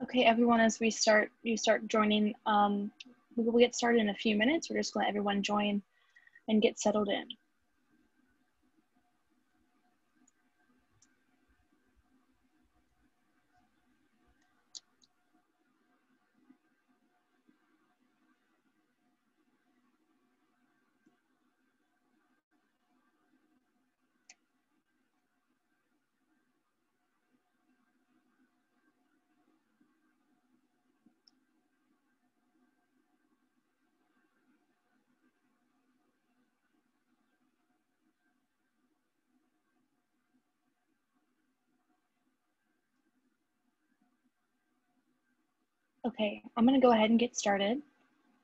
Okay, everyone, as you start joining, we will get started in a few minutes. We're just going to let everyone join and get settled in. Okay, I'm going to go ahead and get started.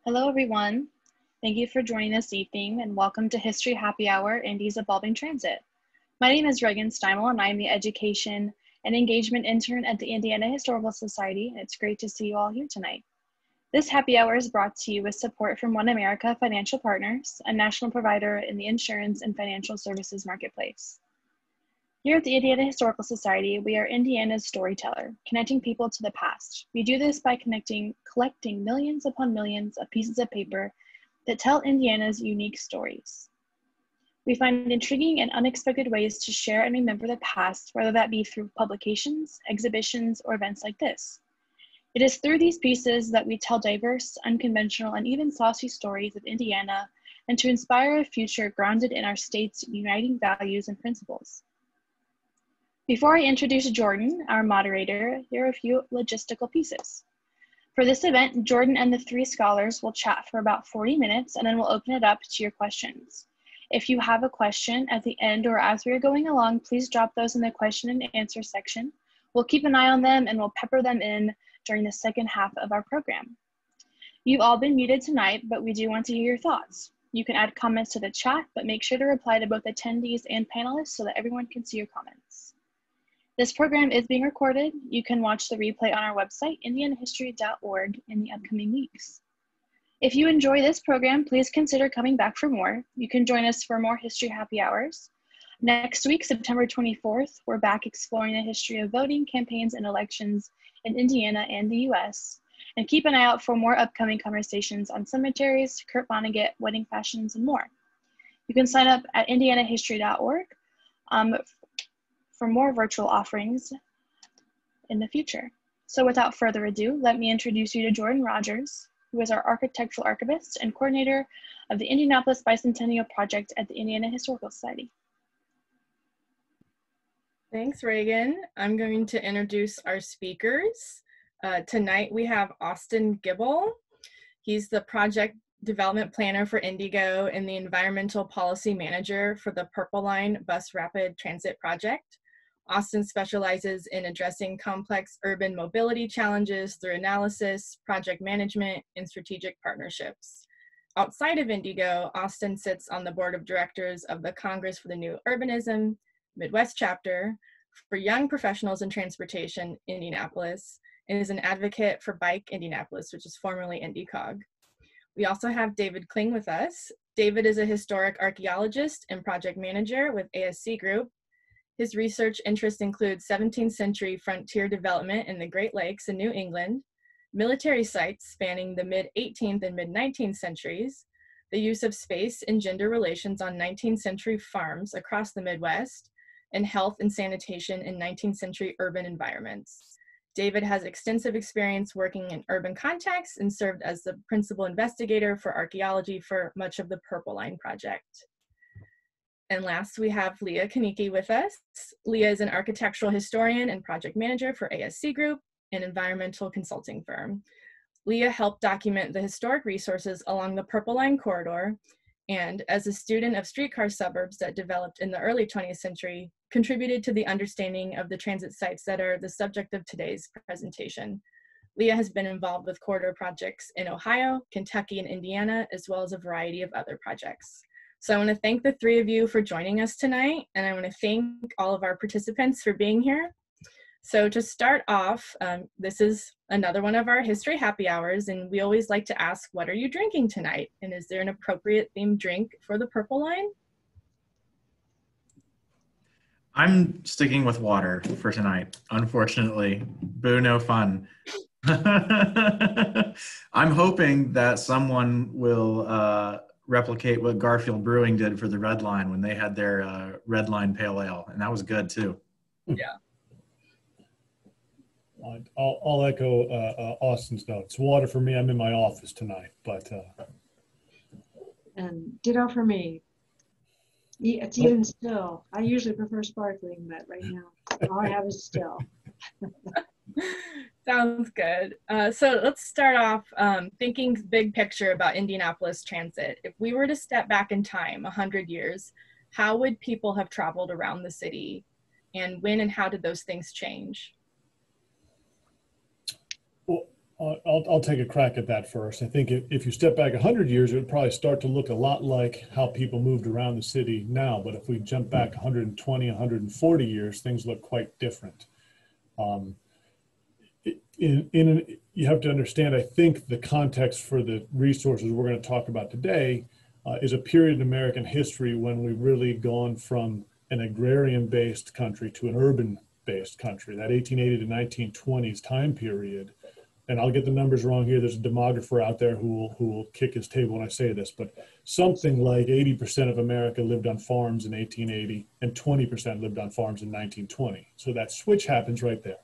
Hello, everyone. Thank you for joining this evening and welcome to History Happy Hour, Indy's Evolving Transit. My name is Reagan Steimel and I'm the Education and Engagement Intern at the Indiana Historical Society, and it's great to see you all here tonight. This happy hour is brought to you with support from One America Financial Partners, a national provider in the insurance and financial services marketplace. Here at the Indiana Historical Society, we are Indiana's storyteller, connecting people to the past. We do this by collecting millions upon millions of pieces of paper that tell Indiana's unique stories. We find intriguing and unexpected ways to share and remember the past, whether that be through publications, exhibitions, or events like this. It is through these pieces that we tell diverse, unconventional, and even saucy stories of Indiana, and to inspire a future grounded in our state's uniting values and principles. Before I introduce Jordan, our moderator, here are a few logistical pieces. For this event, Jordan and the three scholars will chat for about 40 minutes, and then we'll open it up to your questions. If you have a question at the end or as we are going along, please drop those in the question and answer section. We'll keep an eye on them and we'll pepper them in during the second half of our program. You've all been muted tonight, but we do want to hear your thoughts. You can add comments to the chat, but make sure to reply to both attendees and panelists so that everyone can see your comments. This program is being recorded. You can watch the replay on our website, indianahistory.org, in the upcoming weeks. If you enjoy this program, please consider coming back for more. You can join us for more History Happy Hours. Next week, September 24th, we're back exploring the history of voting, campaigns, and elections in Indiana and the US. And keep an eye out for more upcoming conversations on cemeteries, Kurt Vonnegut, wedding fashions, and more. You can sign up at indianahistory.org for more virtual offerings in the future. So without further ado, let me introduce you to Jordan Rogers, who is our architectural archivist and coordinator of the Indianapolis Bicentennial Project at the Indiana Historical Society. Thanks, Reagan. I'm going to introduce our speakers. Tonight we have Austin Gibble. He's the project development planner for Indigo and the environmental policy manager for the Purple Line Bus Rapid Transit Project. Austin specializes in addressing complex urban mobility challenges through analysis, project management, and strategic partnerships. Outside of Indigo, Austin sits on the board of directors of the Congress for the New Urbanism Midwest chapter for young professionals in transportation, Indianapolis, and is an advocate for Bike Indianapolis, which is formerly IndyCog. We also have David Klinge with us. David is a historic archaeologist and project manager with ASC Group. His research interests include 17th century frontier development in the Great Lakes in New England, military sites spanning the mid-18th and mid-19th centuries, the use of space and gender relations on 19th century farms across the Midwest, and health and sanitation in 19th century urban environments. David has extensive experience working in urban contexts and served as the principal investigator for archaeology for much of the Purple Line project. And last, we have Leah Konicki with us. Leah is an architectural historian and project manager for ASC Group, an environmental consulting firm. Leah helped document the historic resources along the Purple Line corridor, and as a student of streetcar suburbs that developed in the early 20th century, contributed to the understanding of the transit sites that are the subject of today's presentation. Leah has been involved with corridor projects in Ohio, Kentucky, and Indiana, as well as a variety of other projects. So I want to thank the three of you for joining us tonight, and I want to thank all of our participants for being here. So to start off, this is another one of our history happy hours, and we always like to ask, what are you drinking tonight? And is there an appropriate themed drink for the Purple Line? I'm sticking with water for tonight, unfortunately. Boo, no fun. I'm hoping that someone will replicate what Garfield Brewing did for the Red Line when they had their Red Line Pale Ale, and that was good too. Yeah. I'll echo Austin's notes. Water for me. I'm in my office tonight, but and ditto for me. It's even still. I usually prefer sparkling, but right now all I have is still. Sounds good. So let's start off thinking big picture about Indianapolis transit. If we were to step back in time 100 years, how would people have traveled around the city? And when and how did those things change? well, I'll take a crack at that first. I think if you step back 100 years, it would probably start to look a lot like how people moved around the city now. But if we jump back 120, 140 years, things look quite different. You have to understand, I think the context for the resources we're going to talk about today is a period in American history when we've really gone from an agrarian-based country to an urban-based country. That 1880 to 1920s time period, and I'll get the numbers wrong here. There's a demographer out there who will kick his table when I say this, but something like 80% of America lived on farms in 1880 and 20% lived on farms in 1920. So that switch happens right there.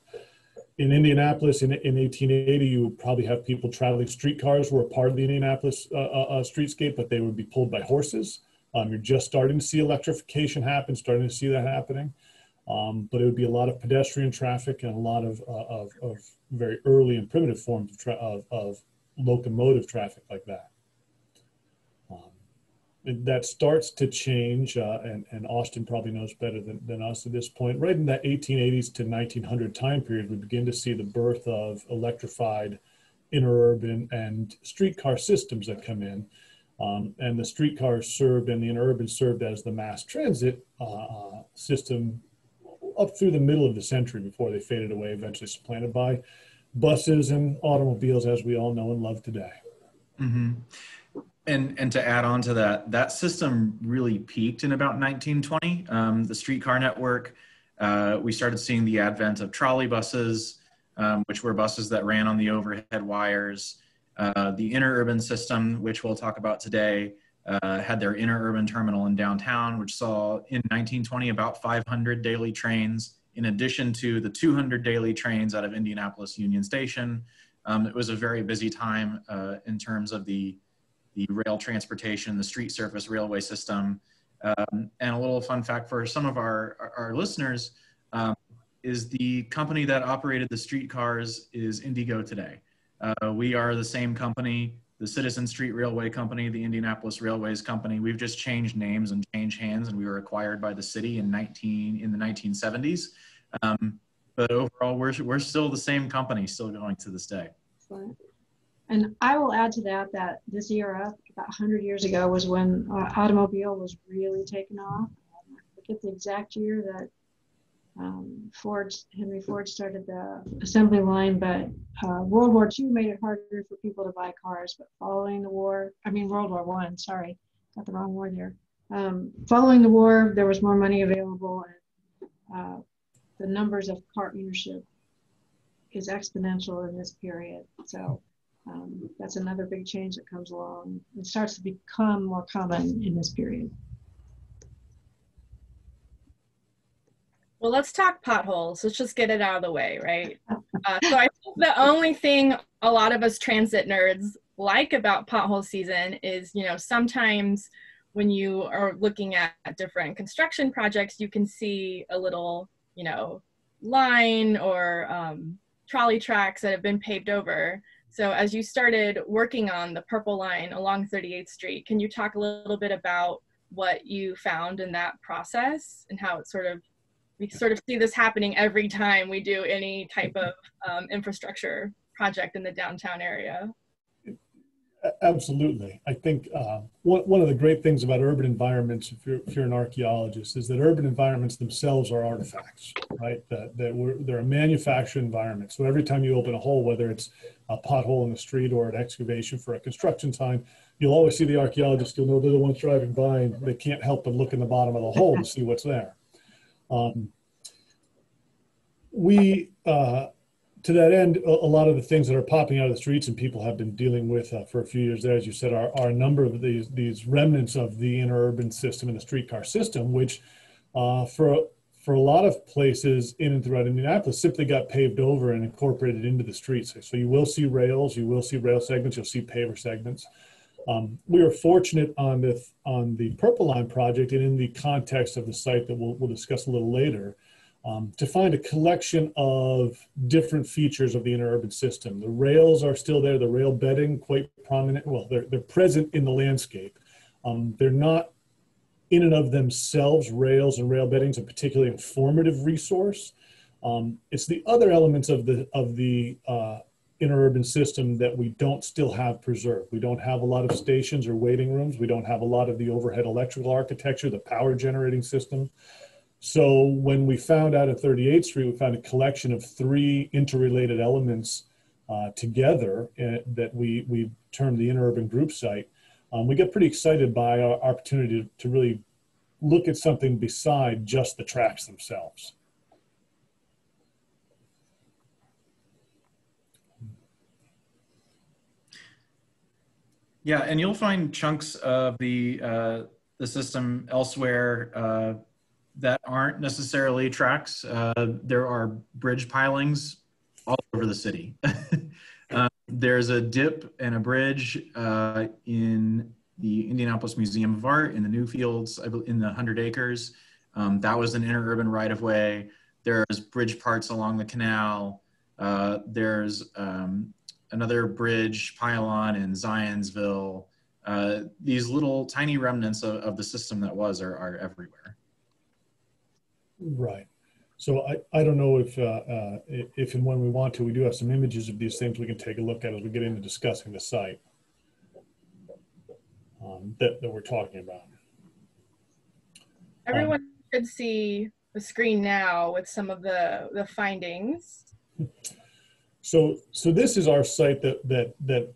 In Indianapolis in 1880, you would probably have people traveling. Streetcars were a part of the Indianapolis streetscape, but they would be pulled by horses. You're just starting to see electrification happen, starting to see that happening. But it would be a lot of pedestrian traffic and a lot of very early and primitive forms of locomotive traffic like that. That starts to change, and Austin probably knows better than us at this point. Right in that 1880s to 1900 time period, we begin to see the birth of electrified interurban and streetcar systems that come in. And the streetcars served and the interurban served as the mass transit system up through the middle of the century before they faded away, eventually supplanted by buses and automobiles as we all know and love today. Mm-hmm. And to add on to that, that system really peaked in about 1920. The streetcar network, we started seeing the advent of trolley buses, which were buses that ran on the overhead wires. The interurban system, which we'll talk about today, had their interurban terminal in downtown, which saw in 1920 about 500 daily trains, in addition to the 200 daily trains out of Indianapolis Union Station. It was a very busy time in terms of the rail transportation, the street surface railway system. And a little fun fact for some of our listeners is the company that operated the streetcars is Indigo today. We are the same company, the Citizen Street Railway Company, the Indianapolis Railways Company. We've just changed names and changed hands, and we were acquired by the city in the 1970s. But overall, we're still the same company, still going to this day. Excellent. And I will add to that this era, about 100 years ago, was when automobile was really taken off. I forget the exact year that Henry Ford started the assembly line, but World War II made it harder for people to buy cars. But following the war, World War I, sorry, got the wrong war there. Following the war, there was more money available, and the numbers of car ownership is exponential in this period. So that's another big change that comes along. It starts to become more common in this period. Well, let's talk potholes. Let's just get it out of the way, right? So I think the only thing a lot of us transit nerds like about pothole season is, sometimes when you are looking at different construction projects, you can see a little, line or trolley tracks that have been paved over. So as you started working on the purple line along 38th Street, can you talk a little bit about what you found in that process and how we sort of see this happening every time we do any type of infrastructure project in the downtown area? Absolutely. I think one of the great things about urban environments, if you're an archaeologist, is that urban environments themselves are artifacts, right? They're a manufactured environment. So every time you open a hole, whether it's a pothole in the street or an excavation for a construction sign, you'll always see the archaeologist. You'll know they're the ones driving by, and they can't help but look in the bottom of the hole to see what's there. to that end, a lot of the things that are popping out of the streets and people have been dealing with for a few years there, as you said, are a number of these remnants of the interurban system and the streetcar system, which for a lot of places in and throughout Indianapolis simply got paved over and incorporated into the streets. So you will see rails, you will see rail segments, you'll see paver segments. We were fortunate on the Purple Line project and in the context of the site that we'll discuss a little later, to find a collection of different features of the interurban system. The rails are still there, the rail bedding quite prominent. Well, they're present in the landscape. They're not in and of themselves, rails and rail beddings, a particularly informative resource. It's the other elements of the interurban system that we don't still have preserved. We don't have a lot of stations or waiting rooms. We don't have a lot of the overhead electrical architecture, the power generating system. So when we found out at 38th Street, we found a collection of 3 interrelated elements together that we termed the interurban group site. We get pretty excited by our opportunity to really look at something beside just the tracks themselves. Yeah, and you'll find chunks of the system elsewhere that aren't necessarily tracks. There are bridge pilings all over the city. There's a dip and a bridge in the Indianapolis Museum of Art in the New Fields, in the 100 acres. That was an interurban right-of-way. There's bridge parts along the canal. There's another bridge pylon in Zionsville. These little tiny remnants of the system that was are everywhere. Right. So I don't know if and when we want to, we do have some images of these things we can take a look at as we get into discussing the site that we're talking about. Everyone should see the screen now with some of the findings. So this is our site that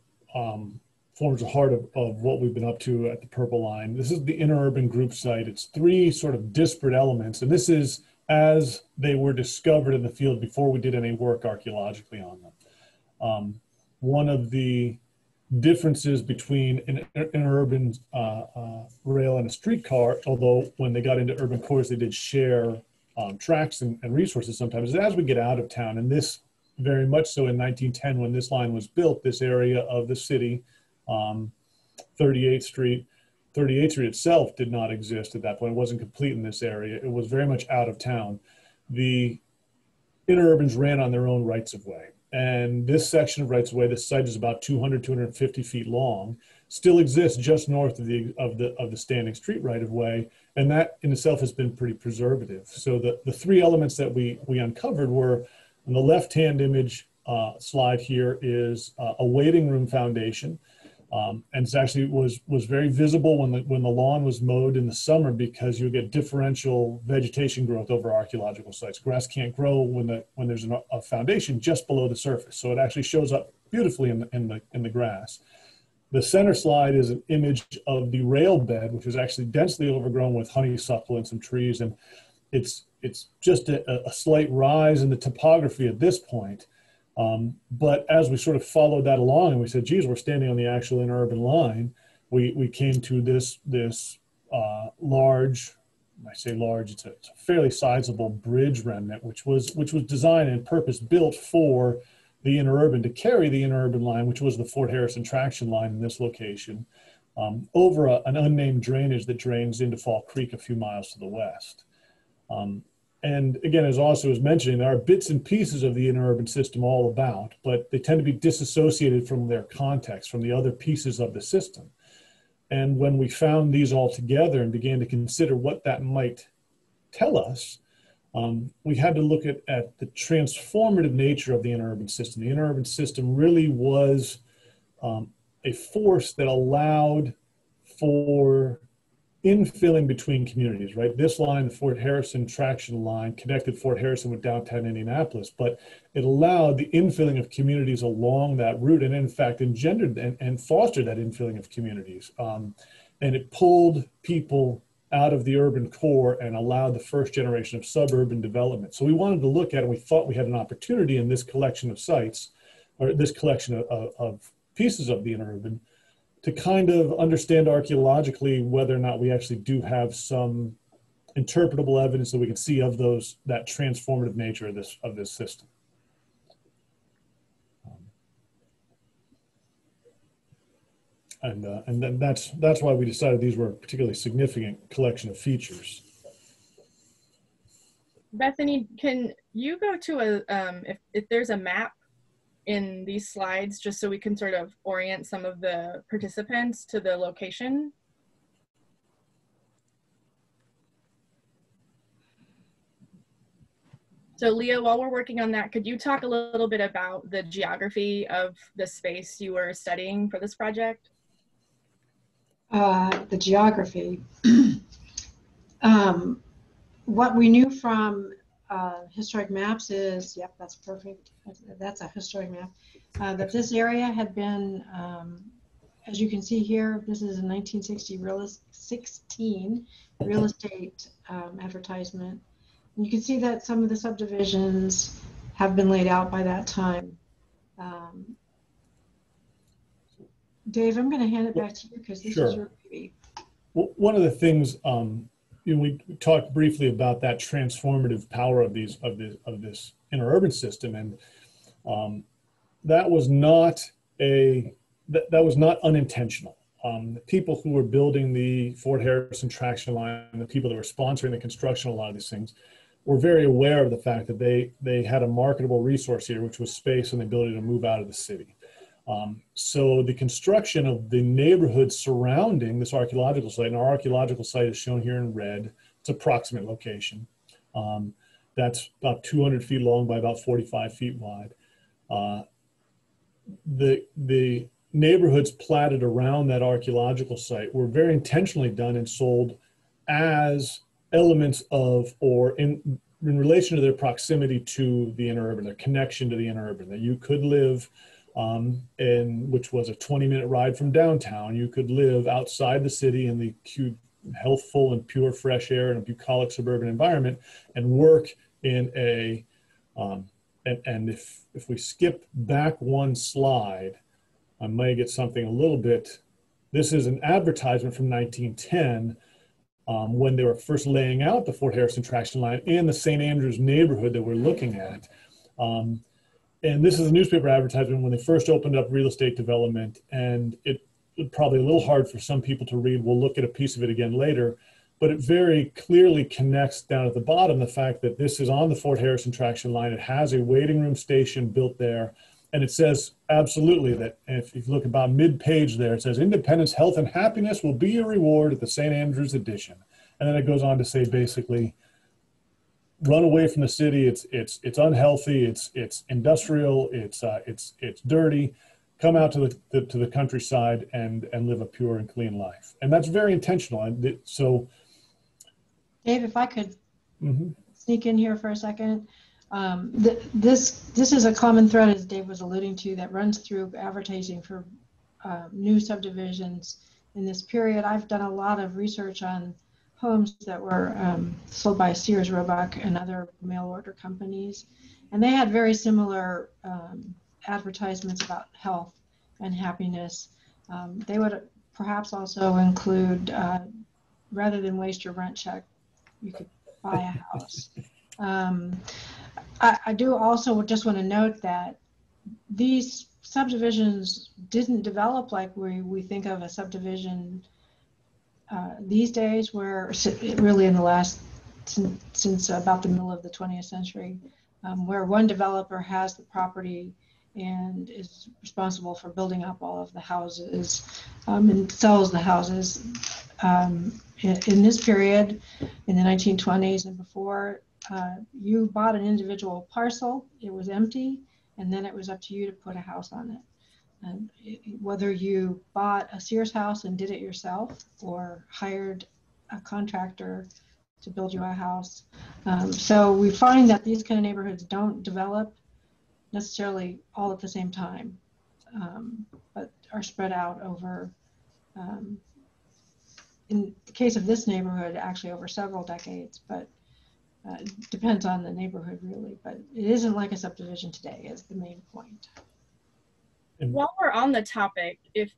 forms the heart of what we've been up to at the Purple Line. This is the interurban group site. It's 3 sort of disparate elements, and this is as they were discovered in the field before we did any work archaeologically on them. One of the differences between an interurban rail and a streetcar, although when they got into urban cores, they did share tracks and resources sometimes, is as we get out of town, and this very much so in 1910 when this line was built, this area of the city, 38th Street itself did not exist at that point. It wasn't complete in this area. It was very much out of town. The interurbans ran on their own rights of way. And this section of rights of way, this site is about 250 feet long, still exists just north of the standing street right of way. And that in itself has been pretty preservative. So the 3 elements that we uncovered were, on the left-hand image slide here is a waiting room foundation. And it actually was very visible when the lawn was mowed in the summer, because you get differential vegetation growth over archaeological sites. Grass can't grow when there's a foundation just below the surface, so it actually shows up beautifully in the grass. The center slide is an image of the rail bed, which was actually densely overgrown with honeysuckle and some trees, and it's just a slight rise in the topography at this point. But as we sort of followed that along and we said, geez, we're standing on the actual interurban line, we came to this large, when I say large, it's a fairly sizable bridge remnant, which was designed and purpose built for the interurban to carry the interurban line, which was the Fort Harrison traction line in this location, over an unnamed drainage that drains into Fall Creek a few miles to the west. And again, as also was mentioning, there are bits and pieces of the interurban system all about, but they tend to be disassociated from their context, from the other pieces of the system. And when we found these all together and began to consider what that might tell us, we had to look at the transformative nature of the interurban system. The interurban system really was a force that allowed for infilling between communities, right? This line, the Fort Harrison traction line, connected Fort Harrison with downtown Indianapolis, but it allowed the infilling of communities along that route, and in fact engendered and fostered that infilling of communities. And it pulled people out of the urban core and allowed the first generation of suburban development. So we wanted to look at it, and we thought we had an opportunity in this collection of sites, or this collection of pieces of the interurban, to kind of understand archaeologically whether or not we actually do have some interpretable evidence that we can see of that transformative nature of this system. And then that's why we decided these were a particularly significant collection of features. Bethany, can you go to if there's a map in these slides, just so we can sort of orient some of the participants to the location? So Leah, while we're working on that, could you talk a little bit about the geography of the space you were studying for this project? The geography. What we knew from historic maps is, yep, that's perfect. That's a historic map. That this area had been, as you can see here, this is a 1916 real estate advertisement. And you can see that some of the subdivisions have been laid out by that time. Dave, I'm going to hand it back to you because this is your baby. Well, one of the things, we talked briefly about that transformative power of this interurban system, and that was not unintentional. The people who were building the Fort Harrison traction line, and the people that were sponsoring the construction of a lot of these things, were very aware of the fact that they had a marketable resource here, which was space and the ability to move out of the city. So the construction of the neighborhood surrounding this archaeological site, and our archaeological site is shown here in red, it's approximate location. That's about 200 feet long by about 45 feet wide. The neighborhoods platted around that archaeological site were very intentionally done and sold as elements of, or in relation to their proximity to the interurban, their connection to the interurban, that you could live which was a 20-minute ride from downtown. You could live outside the city in the healthful and pure fresh air and a bucolic suburban environment, and work in a, and if we skip back one slide, I may get something a little bit, this is an advertisement from 1910 when they were first laying out the Fort Harrison traction line in the St. Andrews neighborhood that we're looking at. And this is a newspaper advertisement when they first opened up real estate development, and it's probably a little hard for some people to read. We'll look at a piece of it again later, but it very clearly connects down at the bottom the fact that this is on the Fort Harrison traction line. It has a waiting room station built there, and it says absolutely that, if you look about mid-page there, it says independence, health, and happiness will be your reward at the St. Andrews edition. And then it goes on to say basically, run away from the city. It's unhealthy. It's industrial. It's dirty. Come out to the countryside and live a pure and clean life. And that's very intentional. And so, Dave, if I could sneak in here for a second, this is a common thread, as Dave was alluding to, that runs through advertising for new subdivisions in this period. I've done a lot of research on homes that were sold by Sears, Roebuck, and other mail order companies. And they had very similar advertisements about health and happiness. They would perhaps also include, rather than waste your rent check, you could buy a house. I do also just want to note that these subdivisions didn't develop like we think of a subdivision these days, where really in the last, since about the middle of the 20th century, where one developer has the property and is responsible for building up all of the houses and sells the houses. In this period, in the 1920s and before, you bought an individual parcel, it was empty, and then it was up to you to put a house on it. And whether you bought a Sears house and did it yourself, or hired a contractor to build you a house. So we find that these kind of neighborhoods don't develop necessarily all at the same time, but are spread out over in the case of this neighborhood, actually over several decades, but depends on the neighborhood really. But it isn't like a subdivision today is the main point. While we're on the topic, if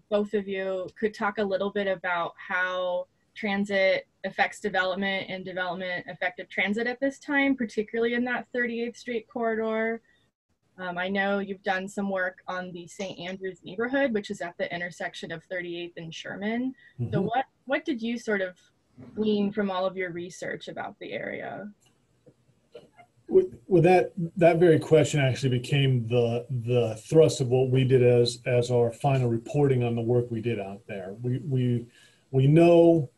both of you could talk a little bit about how transit affects development and development affected transit at this time, particularly in that 38th Street corridor. I know you've done some work on the St. Andrews neighborhood, which is at the intersection of 38th and Sherman. Mm-hmm. So what did you sort of glean from all of your research about the area? Well, that very question actually became the thrust of what we did as our final reporting on the work we did out there. We know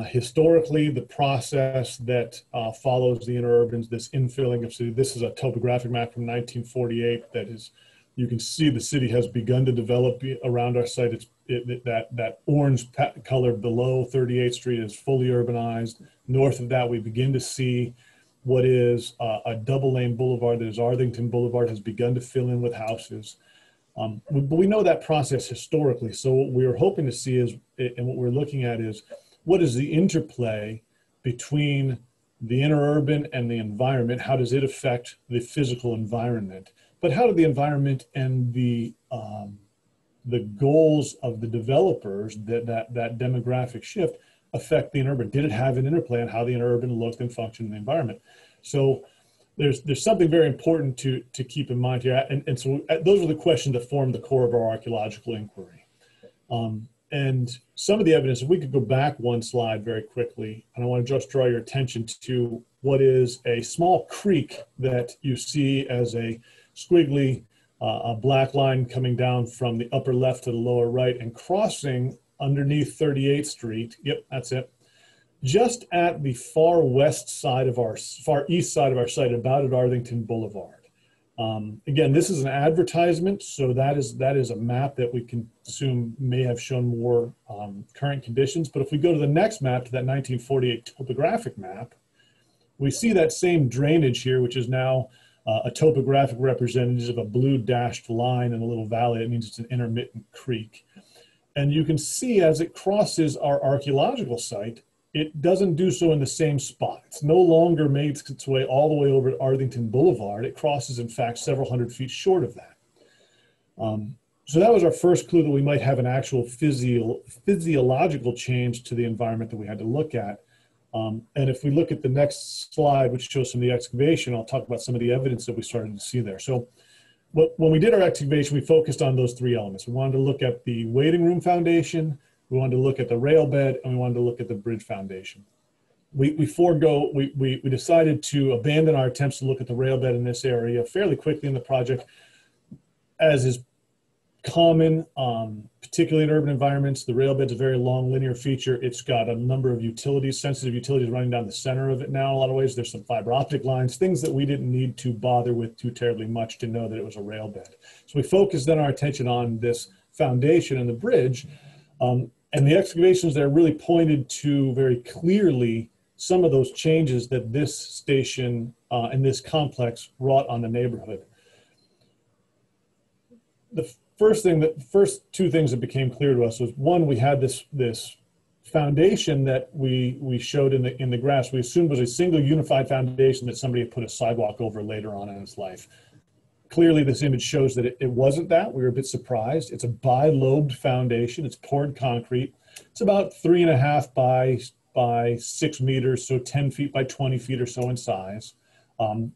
historically the process that follows the interurbans, this infilling of city. This is a topographic map from 1948 that is, you can see the city has begun to develop around our site. That orange color below 38th Street is fully urbanized. North of that, we begin to see what is a double lane boulevard that is Arlington Boulevard, has begun to fill in with houses. But we know that process historically. So what we were hoping to see is, and what we're looking at is, what is the interplay between the interurban and the environment? How does it affect the physical environment? But how do the environment and the goals of the developers, that demographic shift, affect the interurban? Did it have an interplay on how the interurban looked and functioned in the environment? So there's something very important to keep in mind here. And so those are the questions that form the core of our archaeological inquiry. And some of the evidence, if we could go back one slide very quickly, and I want to just draw your attention to what is a small creek that you see as a squiggly, a black line coming down from the upper left to the lower right and crossing underneath 38th Street. Yep, that's it. Just at the far east side of our site, about at Arlington Boulevard. Again, this is an advertisement, so that is a map that we can assume may have shown more current conditions. But if we go to the next map, to that 1948 topographic map, we see that same drainage here, which is now a topographic representative of a blue dashed line in a little valley. It means it's an intermittent creek. And you can see as it crosses our archaeological site, it doesn't do so in the same spot. It's no longer makes its way all the way over to Arlington Boulevard. It crosses, in fact, several hundred feet short of that. So that was our first clue that we might have an actual physiological change to the environment that we had to look at. And if we look at the next slide, which shows some of the excavation, I'll talk about some of the evidence that we started to see there. So when we did our excavation, we focused on those three elements. We wanted to look at the waiting room foundation, we wanted to look at the rail bed, and we wanted to look at the bridge foundation. We decided to abandon our attempts to look at the rail bed in this area fairly quickly in the project. As is common, particularly in urban environments, the rail bed's a very long linear feature. It's got a number of utilities, sensitive utilities running down the center of it now in a lot of ways. There's some fiber optic lines, things that we didn't need to bother with too terribly much to know that it was a rail bed. So we focused then our attention on this foundation and the bridge. And the excavations there really pointed to very clearly some of those changes that this station and this complex wrought on the neighborhood. The first two things that became clear to us was, one, we had this foundation that we showed in the graphs. We assumed was a single unified foundation that somebody had put a sidewalk over later on in its life. Clearly, this image shows that it wasn't that. We were a bit surprised. It's a bi-lobed foundation. It's poured concrete. It's about 3.5 by 6 meters, so 10 feet by 20 feet or so in size.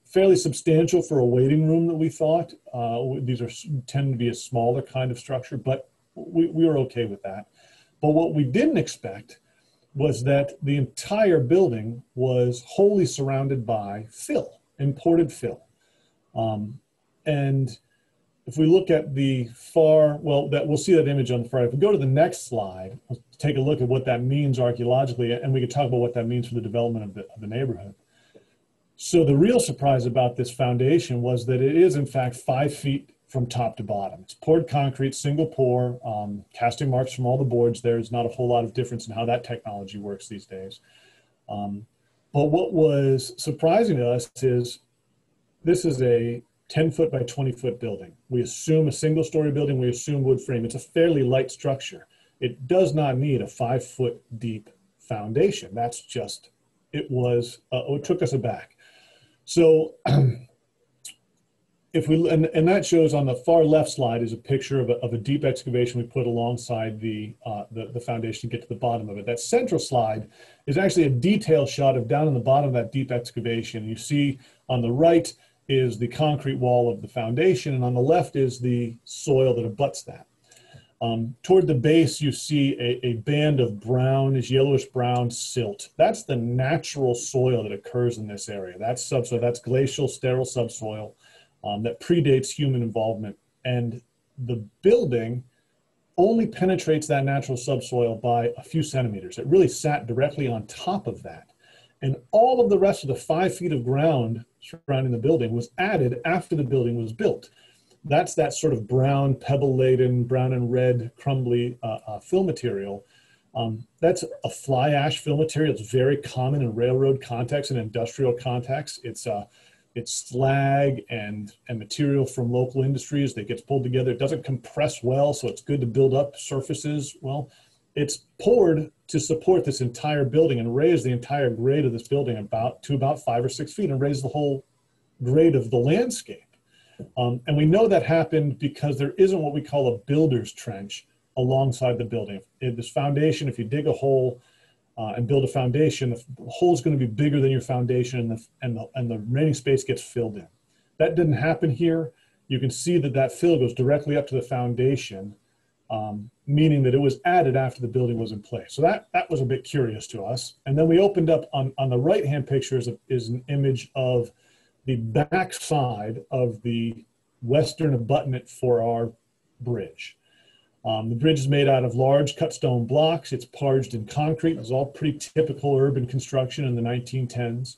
Fairly substantial for a waiting room that we thought. These tend to be a smaller kind of structure, but we were okay with that. But what we didn't expect was that the entire building was wholly surrounded by fill, imported fill. And if we look at the far, we'll see that image on the far right. If we go to the next slide, let's take a look at what that means archaeologically, and we can talk about what that means for the development of the neighborhood. So the real surprise about this foundation was that it is in fact 5 feet from top to bottom. It's poured concrete, single pour, casting marks from all the boards. There's not a whole lot of difference in how that technology works these days. But what was surprising to us is this is a 10-foot by 20-foot building. We assume a single-story building. We assume wood frame. It's a fairly light structure. it does not need a 5-foot deep foundation. That's just, it took us aback. So if we, and that shows on the far left slide is a picture of a deep excavation we put alongside the foundation to get to the bottom of it. That central slide is actually a detail shot of down in the bottom of that deep excavation. You see on the right is the concrete wall of the foundation, and on the left is the soil that abuts that. Toward the base, you see a band of brownish, yellowish brown silt. That's the natural soil that occurs in this area. That's subsoil, that's glacial, sterile subsoil that predates human involvement. And the building only penetrates that natural subsoil by a few centimeters. It really sat directly on top of that. And all of the rest of the 5 feet of ground surrounding the building was added after the building was built. That's that sort of brown, pebble-laden, brown and red, crumbly fill material. That's a fly ash fill material. It's very common in railroad contexts and industrial contexts. It's slag and material from local industries that gets pulled together. It doesn't compress well, so it's good to build up surfaces. Well, it's poured to support this entire building and raise the entire grade of this building to about 5 or 6 feet and raise the whole grade of the landscape. And we know that happened because there isn't what we call a builder's trench alongside the building. In this foundation, if you dig a hole and build a foundation, the hole is going to be bigger than your foundation, and the remaining space gets filled in. That didn't happen here. You can see that fill goes directly up to the foundation, meaning that it was added after the building was in place. So that was a bit curious to us. And then we opened up on the right-hand picture is an image of the back side of the western abutment for our bridge. The bridge is made out of large cut stone blocks. It's parged in concrete. It was all pretty typical urban construction in the 1910s.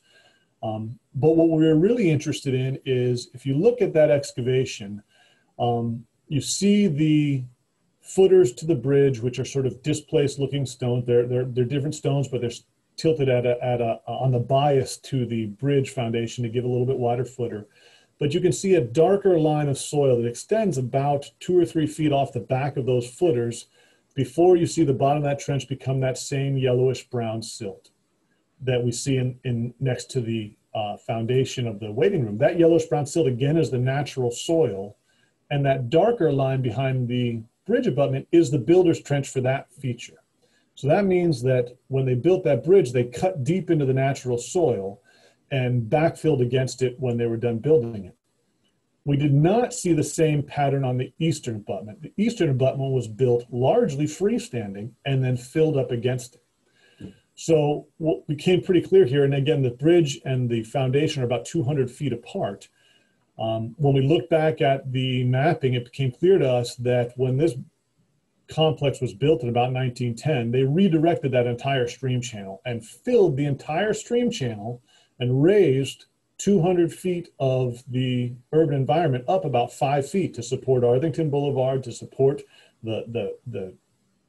But what we were really interested in is, if you look at that excavation, you see the footers to the bridge, which are sort of displaced looking stones. They're different stones, but they're tilted on the bias to the bridge foundation to give a little bit wider footer. But you can see a darker line of soil that extends about 2 or 3 feet off the back of those footers before you see the bottom of that trench become that same yellowish brown silt that we see in next to the foundation of the waiting room. That yellowish brown silt again is the natural soil, and that darker line behind the bridge abutment is the builder's trench for that feature. So that means that when they built that bridge, they cut deep into the natural soil and backfilled against it when they were done building it. We did not see the same pattern on the eastern abutment. The eastern abutment was built largely freestanding and then filled up against it. So what became pretty clear here, and again, the bridge and the foundation are about 200 feet apart. When we look back at the mapping, it became clear to us that when this complex was built in about 1910, they redirected that entire stream channel and filled the entire stream channel and raised 200 feet of the urban environment up about 5 feet to support Arlington Boulevard, to support the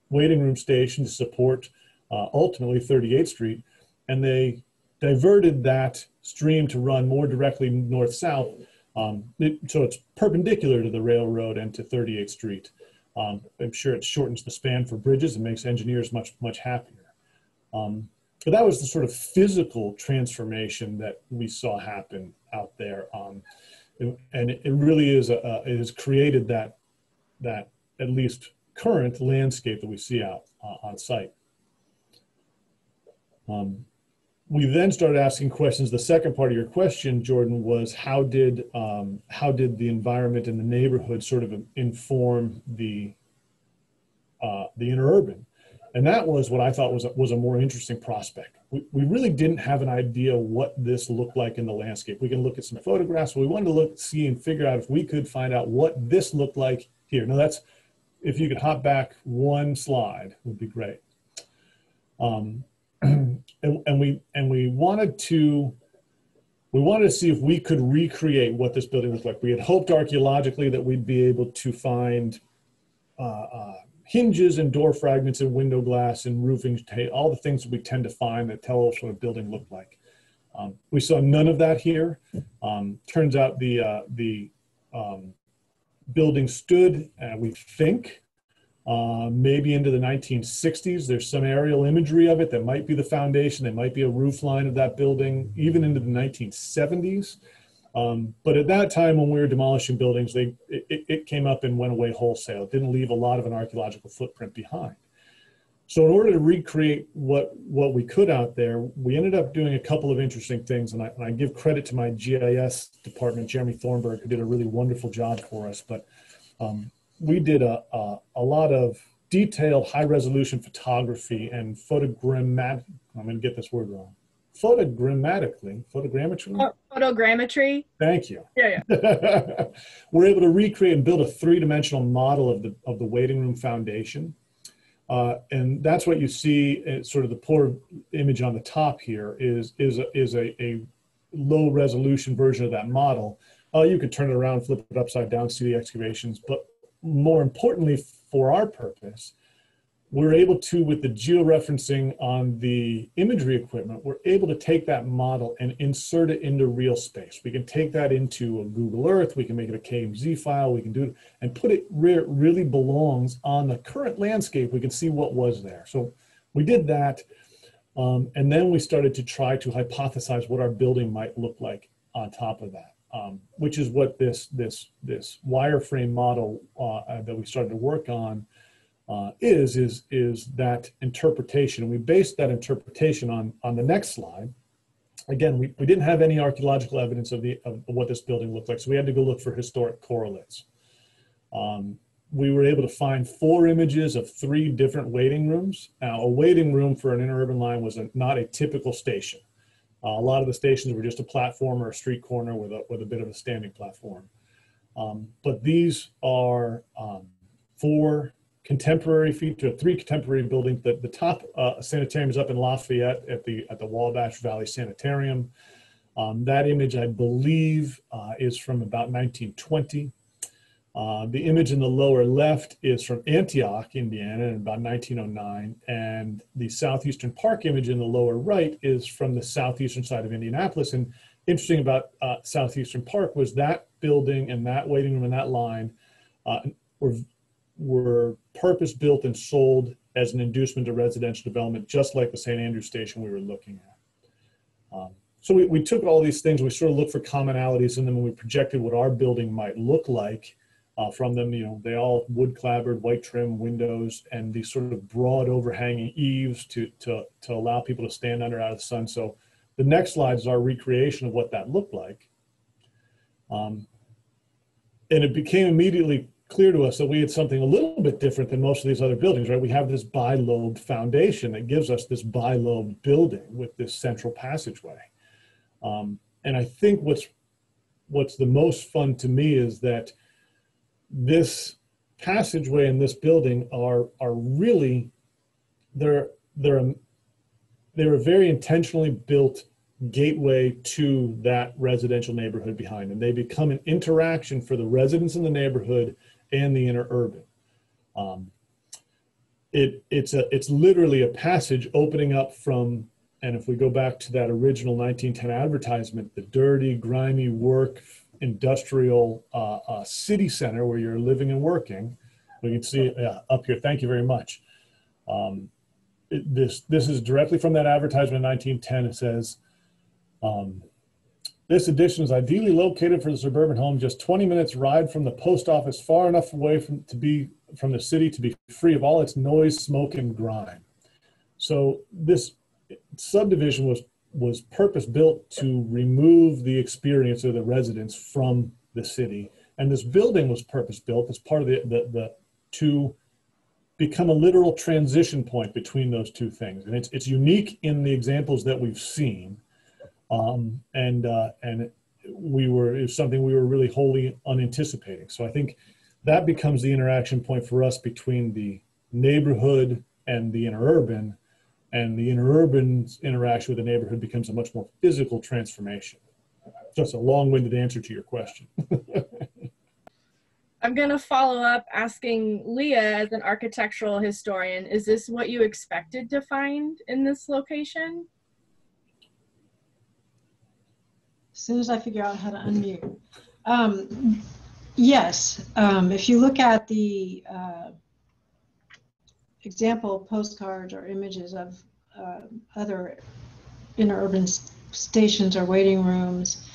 waiting room station, to support ultimately 38th Street. And they diverted that stream to run more directly north-south. So it's perpendicular to the railroad and to 38th Street. I'm sure it shortens the span for bridges and makes engineers much happier. But that was the sort of physical transformation that we saw happen out there. And it really is, it has created that at least current landscape that we see out on site. We then started asking questions. The second part of your question, Jordan, was how did the environment in the neighborhood sort of inform the interurban? And that was what I thought was a more interesting prospect. We really didn't have an idea what this looked like in the landscape. We can look at some photographs, but we wanted to see and figure out if we could find out what this looked like here. Now that's, if you could hop back one slide, would be great. And we wanted to see if we could recreate what this building looked like. We had hoped archaeologically that we'd be able to find hinges and door fragments and window glass and roofing, all the things that we tend to find that tell us what a building looked like. We saw none of that here. Turns out the building stood, we think, maybe into the 1960s. There's some aerial imagery of it that might be the foundation, that might be a roof line of that building, even into the 1970s. But at that time, when we were demolishing buildings, it came up and went away wholesale. It didn't leave a lot of an archaeological footprint behind. So in order to recreate what we could out there, we ended up doing a couple of interesting things. And I give credit to my GIS department, Jeremy Thornburg, who did a really wonderful job for us. But we did a lot of detailed high-resolution photography and photogrammetry. I'm going to get this word wrong. Photogrammetry. Photogrammetry. Thank you. Yeah. We're able to recreate and build a three-dimensional model of the waiting room foundation. And that's what you see, sort of the poor image on the top here is a low resolution version of that model. You could turn it around, flip it upside down, see the excavations. But more importantly, for our purpose, we're able to, with the georeferencing on the imagery equipment, we're able to take that model and insert it into real space. We can take that into a Google Earth, we can make it a KMZ file, we can do it and put it where it really belongs on the current landscape. We can see what was there. So we did that. And then we started to try to hypothesize what our building might look like on top of that, which is what this wireframe model that we started to work on is that interpretation. And we based that interpretation on the next slide. Again, we didn't have any archaeological evidence of what this building looked like, so we had to go look for historic correlates. We were able to find 4 images of 3 different waiting rooms. Now, a waiting room for an interurban line was not a typical station. A lot of the stations were just a platform or a street corner with a bit of a standing platform. But these are 4 contemporary feature, 3 contemporary buildings. The top sanitarium is up in Lafayette at the Wabash Valley Sanitarium. That image, I believe, is from about 1920. The image in the lower left is from Antioch, Indiana, in about 1909. And the Southeastern Park image in the lower right is from the southeastern side of Indianapolis. And interesting about Southeastern Park was that building and that waiting room and that line were purpose-built and sold as an inducement to residential development, just like the St. Andrews station we were looking at. So we took all these things, we sort of looked for commonalities in them, and we projected what our building might look like from them. You know, they all wood clapboard, white trim windows, and these sort of broad overhanging eaves to allow people to stand under out of the sun. So the next slide is our recreation of what that looked like. And it became immediately clear to us that we had something a little bit different than most of these other buildings, right? We have this bi-lobed foundation that gives us this bi-lobed building with this central passageway. And I think what's the most fun to me is that this passageway and this building are really, they're a very intentionally built gateway to that residential neighborhood behind, and they become an interaction for the residents in the neighborhood and the interurban. It's literally a passage opening up from, and if we go back to that original 1910 advertisement, the dirty, grimy work industrial city center where you're living and working. We can see up here. Thank you very much. This is directly from that advertisement in 1910. It says, this addition is ideally located for the suburban home, just 20 minutes ride from the post office, far enough away from the city to be free of all its noise, smoke, and grime. So this subdivision was purpose-built to remove the experience of the residents from the city. And this building was purpose-built as part of to become a literal transition point between those two things. And it's unique in the examples that we've seen. And it was something we were really wholly unanticipating. So I think that becomes the interaction point for us between the neighborhood and the interurban, and the interurban's interaction with the neighborhood becomes a much more physical transformation. Just a long-winded answer to your question. I'm going to follow up asking Leah, as an architectural historian, is this what you expected to find in this location? As soon as I figure out how to unmute. Yes, if you look at the example postcards or images of other interurban stations or waiting rooms.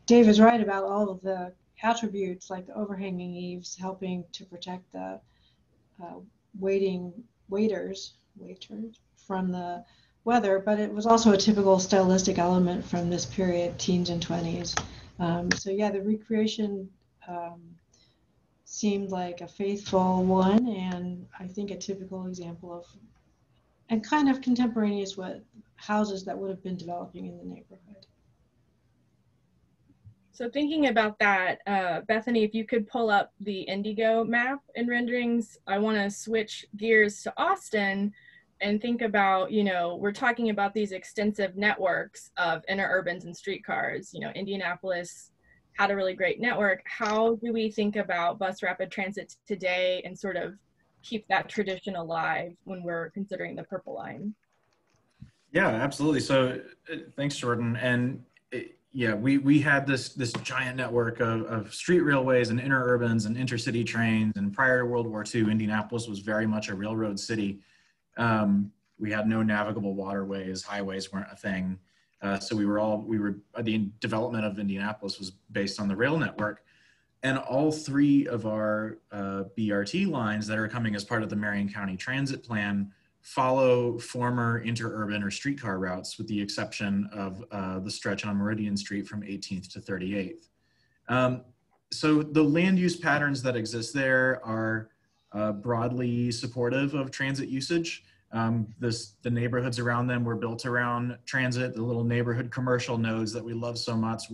Dave is right about all of the attributes, like the overhanging eaves helping to protect the waiters from the weather, but it was also a typical stylistic element from this period, teens and 20s. So yeah, the recreation seemed like a faithful one, and I think a typical example of, and kind of contemporaneous with houses that would have been developing in the neighborhood. So thinking about that, Bethany, if you could pull up the Indigo map and renderings, I want to switch gears to Austin and think about, you know, we're talking about these extensive networks of interurbans and streetcars. You know, Indianapolis had a really great network. How do we think about bus rapid transit today and sort of keep that tradition alive when we're considering the Purple Line? Yeah, absolutely. So thanks, Jordan. And yeah, we had this giant network of street railways and interurbans and intercity trains. And prior to World War II, Indianapolis was very much a railroad city. We had no navigable waterways, highways weren't a thing. So the development of Indianapolis was based on the rail network. And all three of our BRT lines that are coming as part of the Marion County Transit Plan follow former interurban or streetcar routes, with the exception of the stretch on Meridian Street from 18th to 38th. So the land use patterns that exist there are broadly supportive of transit usage. The neighborhoods around them were built around transit. The little neighborhood commercial nodes that we love so much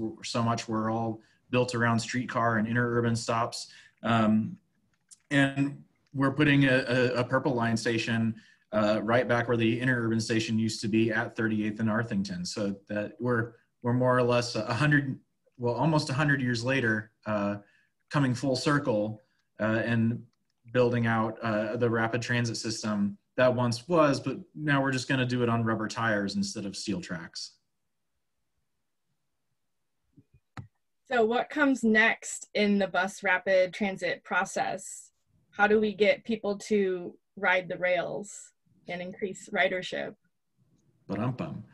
were all built around streetcar and interurban stops. And we're putting a Purple Line station right back where the interurban station used to be at 38th and Arthington. So that we're more or less almost 100 years later, coming full circle and building out the rapid transit system that once was, but now we're just going to do it on rubber tires instead of steel tracks. So what comes next in the bus rapid transit process? How do we get people to ride the rails and increase ridership? Ba-dum-bum.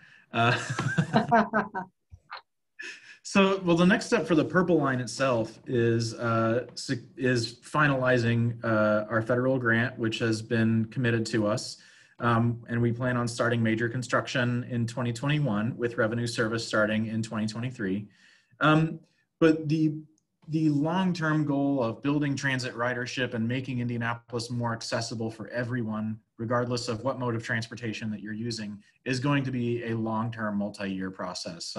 So, well, the next step for the Purple Line itself is finalizing our federal grant, which has been committed to us. And we plan on starting major construction in 2021 with revenue service starting in 2023. But the long-term goal of building transit ridership and making Indianapolis more accessible for everyone, regardless of what mode of transportation that you're using, is going to be a long-term multi-year process.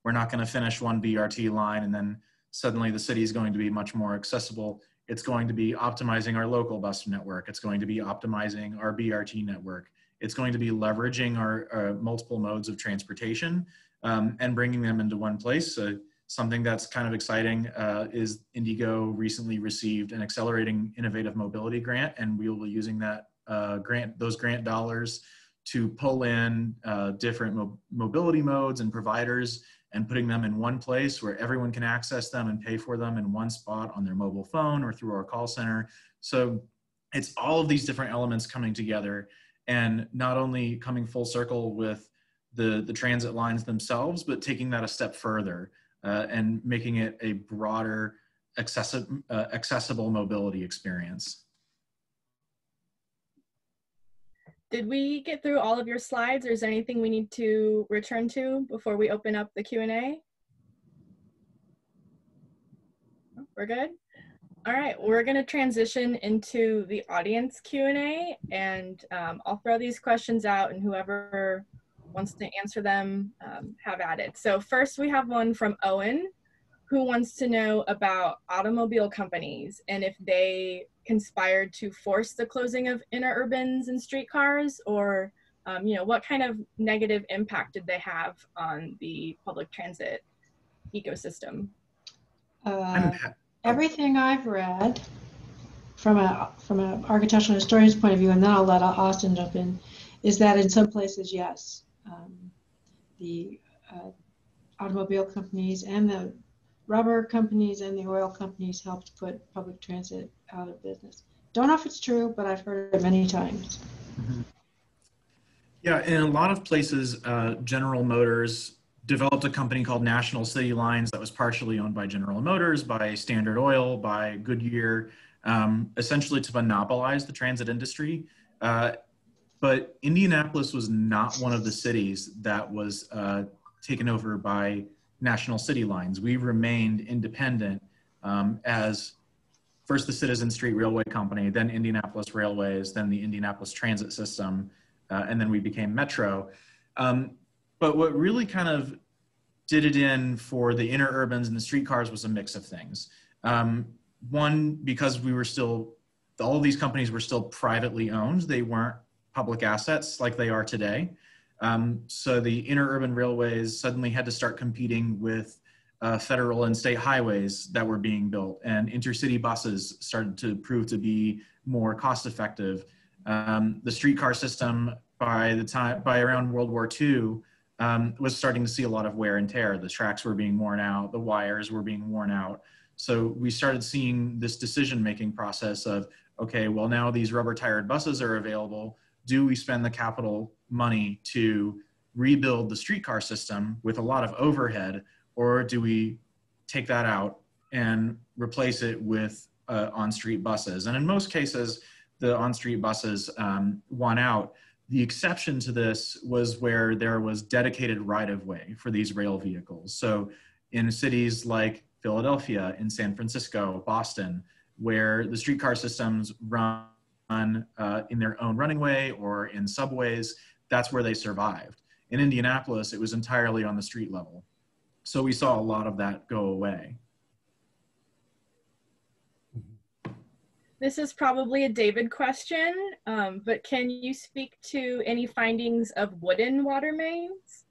We're not going to finish one BRT line and then suddenly the city is going to be much more accessible. It's going to be optimizing our local bus network. It's going to be optimizing our BRT network. It's going to be leveraging our multiple modes of transportation and bringing them into one place. Something that's kind of exciting is Indigo recently received an Accelerating Innovative Mobility grant, and we will be using that those grant dollars to pull in different mobility modes and providers and putting them in one place where everyone can access them and pay for them in one spot on their mobile phone or through our call center. So it's all of these different elements coming together and not only coming full circle with the transit lines themselves, but taking that a step further and making it a broader, accessible mobility experience. Did we get through all of your slides, or is there anything we need to return to before we open up the Q&A? We're good? All right, we're gonna transition into the audience Q&A, and I'll throw these questions out and whoever wants to answer them, have at it. So first we have one from Owen, who wants to know about automobile companies and if they conspired to force the closing of interurbans and streetcars, or you know, what kind of negative impact did they have on the public transit ecosystem? Everything I've read from an architectural historian's point of view, and then I'll let Austin jump in, is that in some places, yes, the automobile companies and the rubber companies and the oil companies helped put public transit out of business. Don't know if it's true, but I've heard it many times. Mm-hmm. Yeah, in a lot of places, General Motors developed a company called National City Lines that was partially owned by General Motors, by Standard Oil, by Goodyear, essentially to monopolize the transit industry. But Indianapolis was not one of the cities that was taken over by National City Lines. We remained independent as first the Citizen Street Railway Company, then Indianapolis Railways, then the Indianapolis Transit System, and then we became Metro. But what really kind of did it in for the interurbans and the streetcars was a mix of things. One, because we were still, all of these companies were still privately owned. They weren't public assets like they are today. So the interurban railways suddenly had to start competing with federal and state highways that were being built, and intercity buses started to prove to be more cost effective. The streetcar system by around World War II was starting to see a lot of wear and tear. The tracks were being worn out, the wires were being worn out. So we started seeing this decision-making process of, okay, well now these rubber tired buses are available. Do we spend the capital money to rebuild the streetcar system with a lot of overhead, or do we take that out and replace it with on-street buses? And in most cases, the on-street buses won out. The exception to this was where there was dedicated right-of-way for these rail vehicles. So in cities like Philadelphia, in San Francisco, Boston, where the streetcar systems run in their own running way or in subways, that's where they survived. In Indianapolis, it was entirely on the street level. So we saw a lot of that go away. This is probably a David question, but can you speak to any findings of wooden water mains?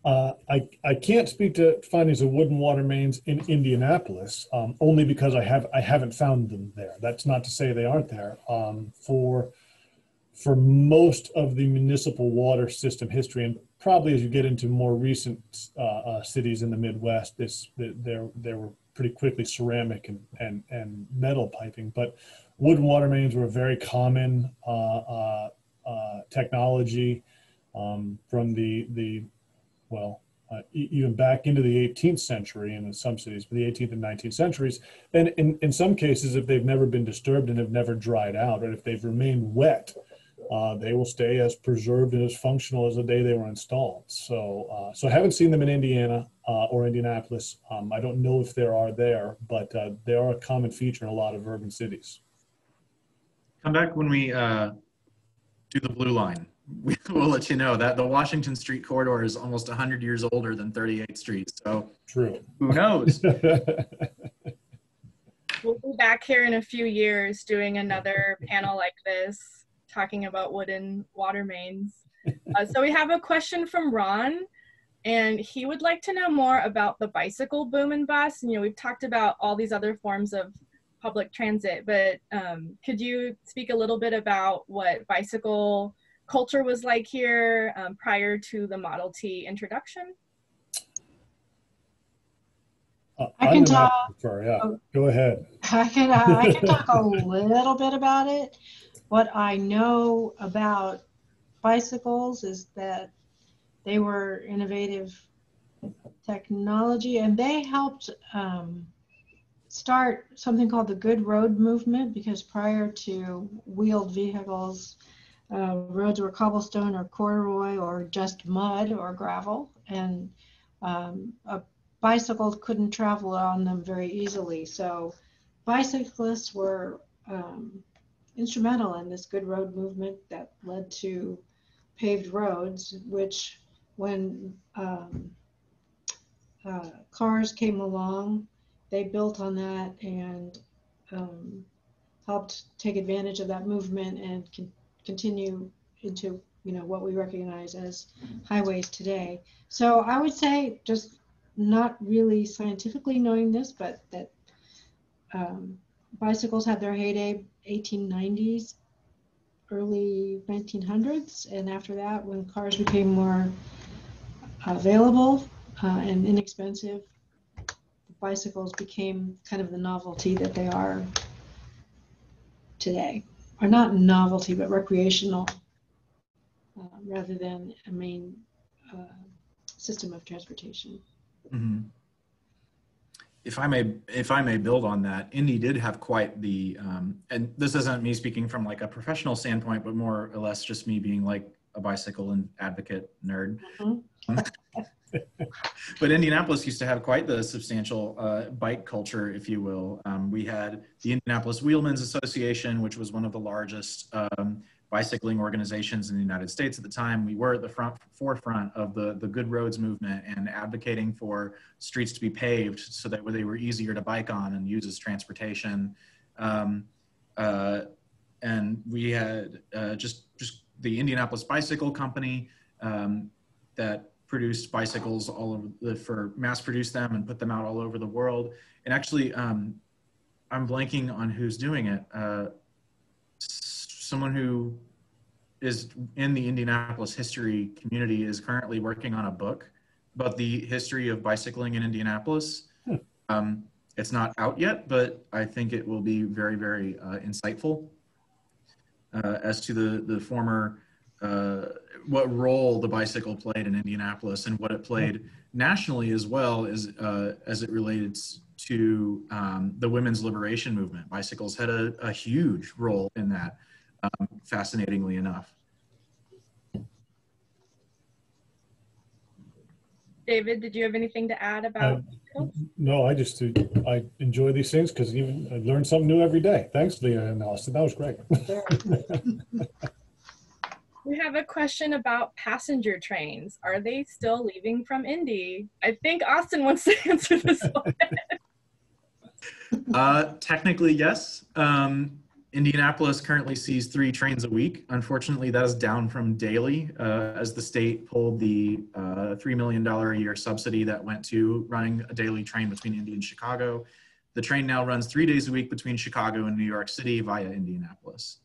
I can't speak to findings of wooden water mains in Indianapolis, only because I haven't found them there. That's not to say they aren't there. For most of the municipal water system history, and probably as you get into more recent cities in the Midwest, there were pretty quickly ceramic and metal piping, but wooden water mains were a very common technology from even back into the 18th century and in some cities, but the 18th and 19th centuries. And in some cases, if they've never been disturbed and have never dried out, or if they've remained wet, they will stay as preserved and as functional as the day they were installed. So, so I haven't seen them in Indiana or Indianapolis. I don't know if there are there, but they are a common feature in a lot of urban cities. Come back when we do the blue line. We'll let you know that the Washington Street corridor is almost 100 years older than 38th Street. So true. Who knows? We'll be back here in a few years doing another panel like this, talking about wooden water mains. So we have a question from Ron, and he would like to know more about the bicycle boom and bust. You know, we've talked about all these other forms of public transit, but could you speak a little bit about what bicycle culture was like here prior to the Model T introduction? I can talk. Yeah, go ahead. I can talk a little bit about it. What I know about bicycles is that they were innovative technology, and they helped start something called the Good Road movement, because prior to wheeled vehicles, roads were cobblestone or corduroy or just mud or gravel, and bicycles couldn't travel on them very easily. So bicyclists were instrumental in this Good Road movement that led to paved roads, which when cars came along, they built on that and helped take advantage of that movement and continue into, you know, what we recognize as highways today. So I would say, just not really scientifically knowing this, but that bicycles had their heyday 1890s, early 1900s, and after that, when cars became more available and inexpensive, bicycles became kind of the novelty that they are today. Or not novelty, but recreational, rather than a main system of transportation. Mm-hmm. If I may build on that, Indy did have quite the, and this isn't me speaking from like a professional standpoint, but more or less just me being like a bicycle and advocate nerd. Mm-hmm. But Indianapolis used to have quite the substantial bike culture, if you will. We had the Indianapolis Wheelmen's Association, which was one of the largest bicycling organizations in the United States at the time. We were at the forefront of the Good Roads movement and advocating for streets to be paved so that they were easier to bike on and use as transportation. And we had just the Indianapolis Bicycle Company that produced bicycles all over mass-produced them and put them out all over the world. And actually, I'm blanking on who's doing it. Someone who is in the Indianapolis history community is currently working on a book about the history of bicycling in Indianapolis. It's not out yet, but I think it will be very, very insightful as to the former, what role the bicycle played in Indianapolis and what it played nationally as well as it relates to the women's liberation movement. Bicycles had a huge role in that, fascinatingly enough. David, did you have anything to add about no, I enjoy these things because even I learn something new every day. Thanks, Leah and Austin. That was great. We have a question about passenger trains. Are they still leaving from Indy? I think Austin wants to answer this one. Technically, yes. Indianapolis currently sees 3 trains a week. Unfortunately, that is down from daily as the state pulled the $3 million a year subsidy that went to running a daily train between Indy and Chicago. The train now runs 3 days a week between Chicago and New York City via Indianapolis.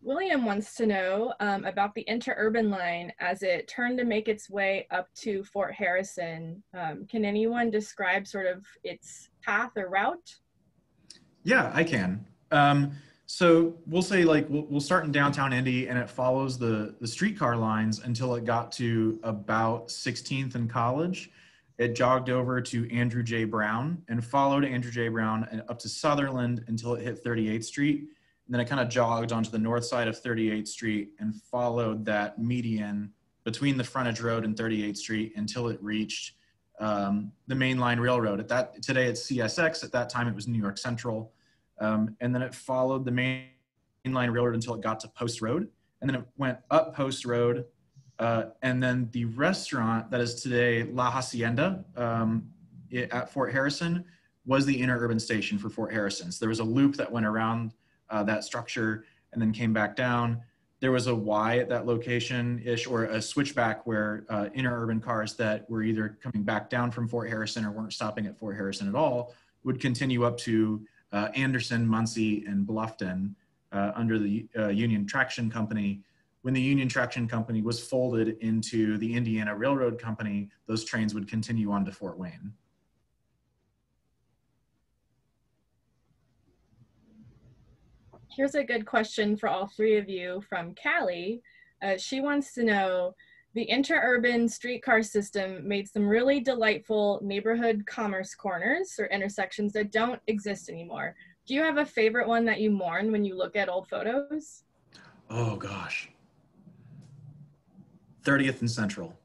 William wants to know about the interurban line as it turned to make its way up to Fort Harrison. Can anyone describe sort of its path or route? Yeah, I can. So we'll say like we'll start in downtown Indy and it follows the streetcar lines until it got to about 16th and College. It jogged over to Andrew J. Brown and followed Andrew J. Brown and up to Sutherland until it hit 38th Street. And then it kind of jogged onto the north side of 38th Street and followed that median between the frontage road and 38th Street until it reached the Main Line Railroad. Today it's CSX. At that time it was New York Central. And then it followed the Main Line Railroad until it got to Post Road. And then it went up Post Road. And then the restaurant that is today La Hacienda at Fort Harrison was the interurban station for Fort Harrison. So there was a loop that went around that structure and then came back down. There was a Y at that location-ish, or a switchback where interurban cars that were either coming back down from Fort Harrison or weren't stopping at Fort Harrison at all would continue up to Anderson, Muncie, and Bluffton under the Union Traction Company. When the Union Traction Company was folded into the Indiana Railroad Company, those trains would continue on to Fort Wayne. Here's a good question for all 3 of you from Callie. She wants to know, the interurban streetcar system made some really delightful neighborhood commerce corners or intersections that don't exist anymore. Do you have a favorite one that you mourn when you look at old photos? Oh gosh. 30th and Central.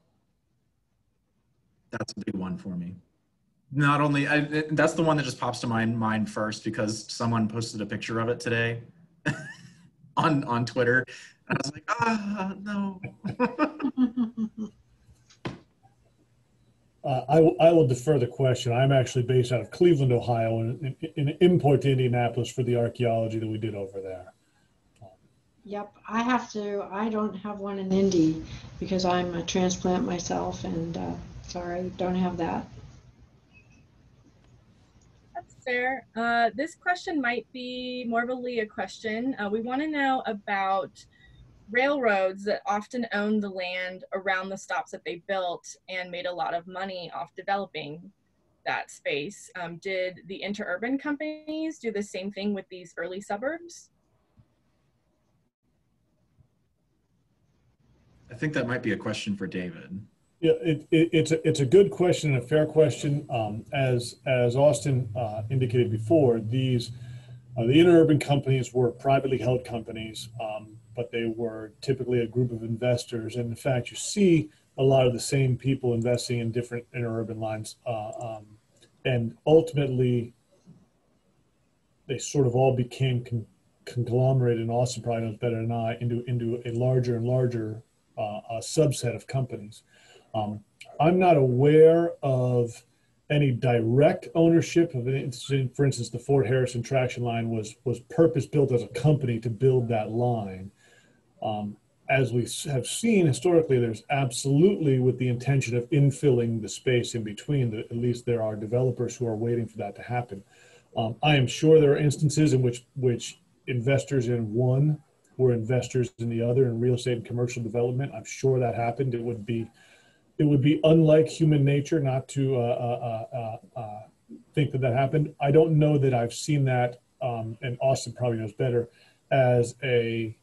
That's a big one for me. Not only, that's the one that just pops to my mind first because someone posted a picture of it today on Twitter. And I was like, no. I will defer the question. I'm actually based out of Cleveland, Ohio, and import to Indianapolis for the archaeology that we did over there. Yep, I don't have one in Indy because I'm a transplant myself, and sorry, don't have that. That's fair. This question might be more of a Leah question. We want to know about railroads that often owned the land around the stops that they built and made a lot of money off developing that space. Did the interurban companies do the same thing with these early suburbs? I think that might be a question for David. Yeah, it's a good question and a fair question. As Austin indicated before, these the interurban companies were privately held companies, but they were typically a group of investors. And in fact, you see a lot of the same people investing in different interurban lines. And ultimately, they sort of all became conglomerated, and Austin probably knows better than I, into a larger and larger subset of companies. I'm not aware of any direct ownership of it. For instance, the Fort Harrison traction line was purpose built as a company to build that line. As we have seen historically, there's absolutely with the intention of infilling the space in between. At least there are developers who are waiting for that to happen. I am sure there are instances in which investors in one were investors in the other in real estate and commercial development. I'm sure that happened. It would be unlike human nature not to think that happened. I don't know that I've seen that, and Austin probably knows better, as a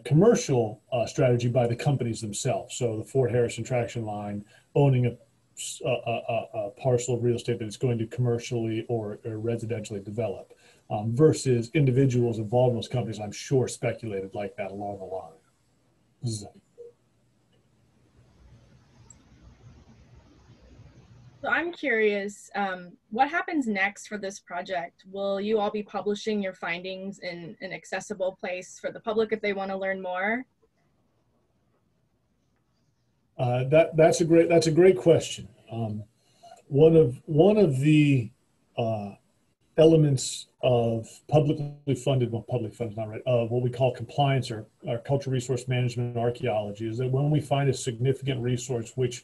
commercial strategy by the companies themselves. So the Fort Harrison traction line owning a parcel of real estate that it's going to commercially or residentially develop, versus individuals involved in those companies, I'm sure speculated like that along the line. So I'm curious, what happens next for this project? Will you all be publishing your findings in an accessible place for the public if they want to learn more? That's a great question. One of the elements of publicly funded, well, public funded, not right, of what we call compliance or cultural resource management and archaeology is that when we find a significant resource, which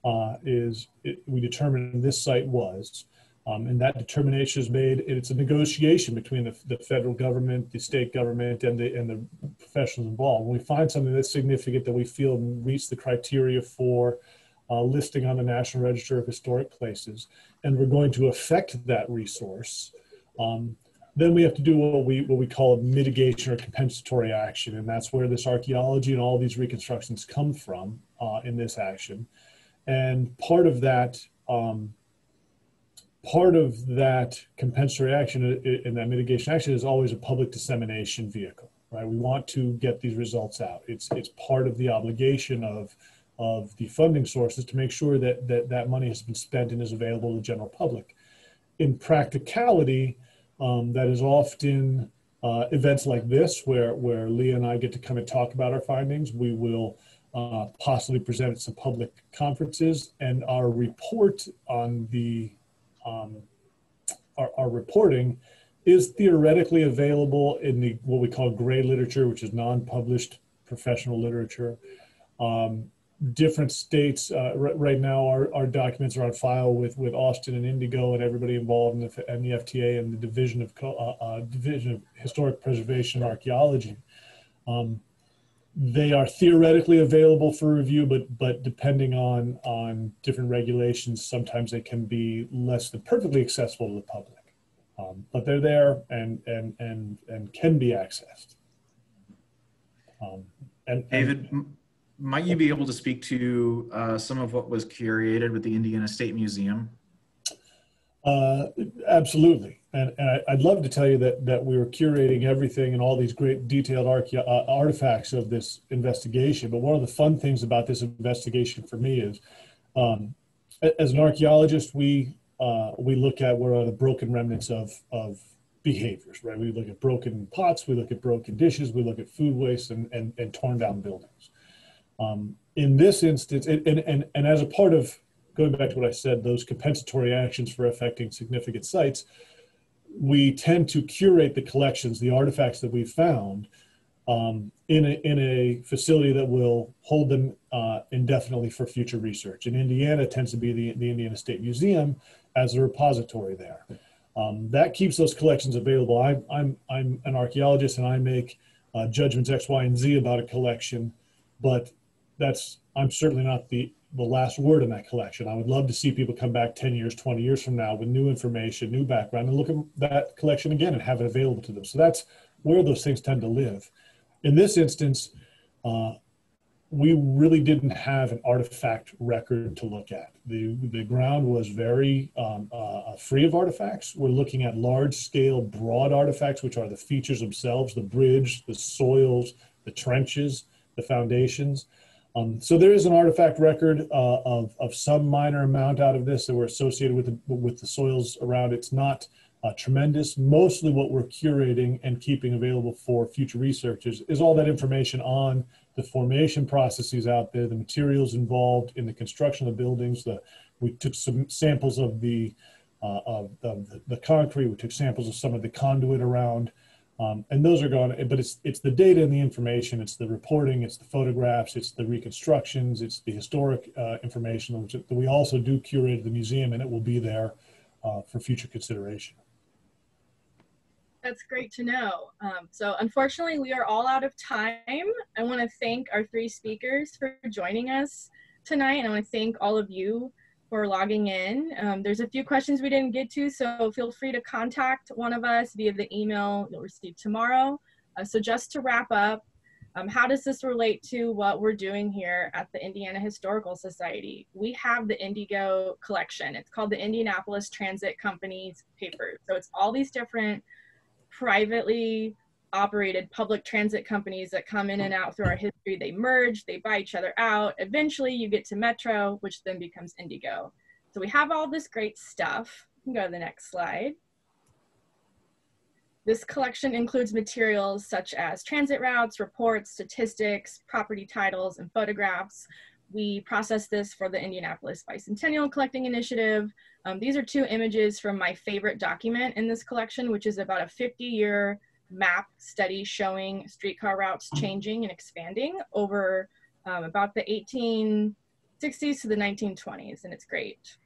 we determine this site was, and that determination is made. It's a negotiation between the federal government, the state government, and the professionals involved. When we find something that's significant that we feel meets the criteria for listing on the National Register of Historic Places, and we're going to affect that resource, then we have to do what we call a mitigation or compensatory action, and that's where this archaeology and all these reconstructions come from in this action. And part of that compensatory action and that mitigation action is always a public dissemination vehicle, right? We want to get these results out. It's part of the obligation of the funding sources to make sure that money has been spent and is available to the general public. In practicality, that is often events like this where Leah and I get to come and talk about our findings. We will possibly present at some public conferences, and our report on our reporting is theoretically available in what we call gray literature, which is non-published professional literature. Different states, right now our documents are on file with Austin and Indigo and everybody involved in the FTA and the Division of Historic Preservation and Archaeology. They are theoretically available for review, but depending on different regulations, sometimes they can be less than perfectly accessible to the public. But they're there and can be accessed. David, might you be able to speak to some of what was curated with the Indiana State Museum? Absolutely. And I'd love to tell you that we were curating everything and all these great detailed artifacts of this investigation. But one of the fun things about this investigation for me is, as an archaeologist, we look at what are the broken remnants of behaviors, right? We look at broken pots, we look at broken dishes, we look at food waste and torn down buildings. In this instance, and as a part of going back to what I said, those compensatory actions for affecting significant sites, we tend to curate the collections, the artifacts that we found, in a facility that will hold them indefinitely for future research. In Indiana, it tends to be the Indiana State Museum as a repository there. That keeps those collections available. I'm an archaeologist, and I make judgments X, Y, and Z about a collection, but I'm certainly not the last word in that collection. I would love to see people come back 10 years, 20 years from now with new information, new background, and look at that collection again and have it available to them. So that's where those things tend to live. In this instance, we really didn't have an artifact record to look at. The ground was very free of artifacts. We're looking at large scale, broad artifacts, which are the features themselves, the bridge, the soils, the trenches, the foundations. So there is an artifact record of some minor amount out of this that were associated with the soils around. It's not tremendous. Mostly what we're curating and keeping available for future researchers is all that information on the formation processes out there, the materials involved in the construction of the buildings. We took some samples of the concrete. We took samples of some of the conduit around. And those are gone, but it's the data and the information, it's the reporting, it's the photographs, it's the reconstructions, it's the historic information which we also do curate at the museum, and it will be there for future consideration. That's great to know. So unfortunately, we are all out of time. I want to thank our three speakers for joining us tonight, and I want to thank all of you for logging in. There's a few questions we didn't get to, so feel free to contact one of us via the email you'll receive tomorrow. So just to wrap up, how does this relate to what we're doing here at the Indiana Historical Society? We have the Indigo collection. It's called the Indianapolis Transit Company's papers. So it's all these different privately operated public transit companies that come in and out through our history. They merge, they buy each other out. Eventually you get to Metro, which then becomes Indigo. So we have all this great stuff. You can go to the next slide. This collection includes materials such as transit routes, reports, statistics, property titles, and photographs. We process this for the Indianapolis Bicentennial Collecting Initiative. These are two images from my favorite document in this collection, which is about a 50-year map study showing streetcar routes changing and expanding over about the 1860s to the 1920s, and it's great.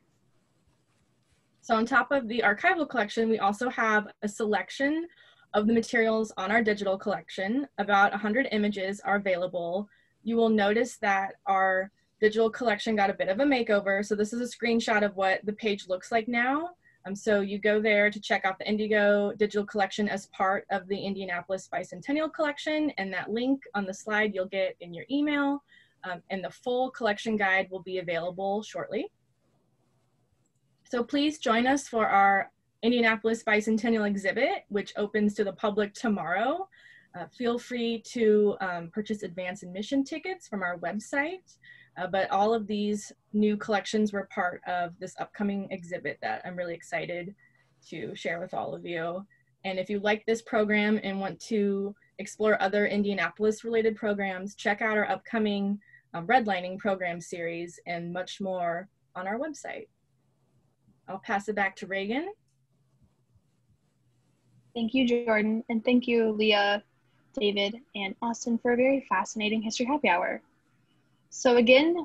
So on top of the archival collection, we also have a selection of the materials on our digital collection. About 100 images are available. You will notice that our digital collection got a bit of a makeover. So this is a screenshot of what the page looks like now. So you go there to check out the Indigo digital collection as part of the Indianapolis Bicentennial Collection, and that link on the slide you'll get in your email, and the full collection guide will be available shortly. So please join us for our Indianapolis Bicentennial exhibit, which opens to the public tomorrow. Feel free to purchase advance admission tickets from our website. But all of these new collections were part of this upcoming exhibit that I'm really excited to share with all of you. And if you like this program and want to explore other Indianapolis related programs, check out our upcoming redlining program series and much more on our website. I'll pass it back to Reagan. Thank you, Jordan, and thank you, Leah, David, and Austin for a very fascinating History Happy Hour. So again,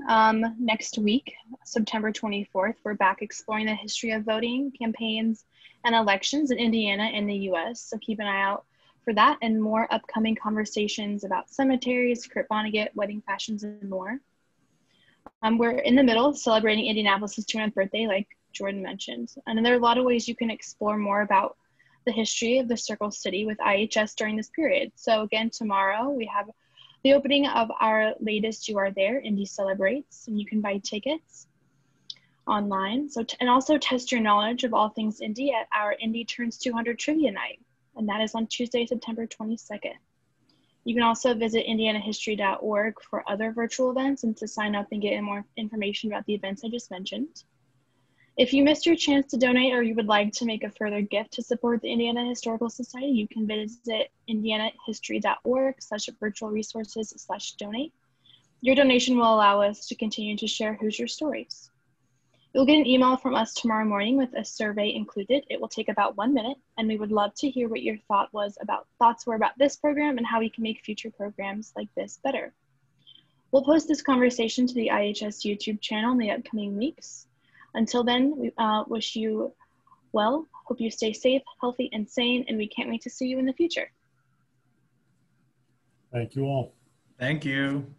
next week, September 24th, we're back exploring the history of voting, campaigns, and elections in Indiana and the US. So keep an eye out for that and more upcoming conversations about cemeteries, Kurt Vonnegut, wedding fashions, and more. We're in the middle of celebrating Indianapolis' 200th birthday, like Jordan mentioned. And there are a lot of ways you can explore more about the history of the Circle City with IHS during this period. So again, tomorrow we have the opening of our latest You Are There, Indy Celebrates, and you can buy tickets online. And also test your knowledge of all things Indy at our Indy Turns 200 Trivia Night, and that is on Tuesday, September 22nd. You can also visit indianahistory.org for other virtual events and to sign up and get more information about the events I just mentioned. If you missed your chance to donate or you would like to make a further gift to support the Indiana Historical Society, you can visit indianahistory.org/virtual-resources/donate. Your donation will allow us to continue to share Hoosier stories. You'll get an email from us tomorrow morning with a survey included. It will take about 1 minute, and we would love to hear what your thoughts were about this program and how we can make future programs like this better. We'll post this conversation to the IHS YouTube channel in the upcoming weeks. Until then, we wish you well, hope you stay safe, healthy, and sane, and we can't wait to see you in the future. Thank you all. Thank you.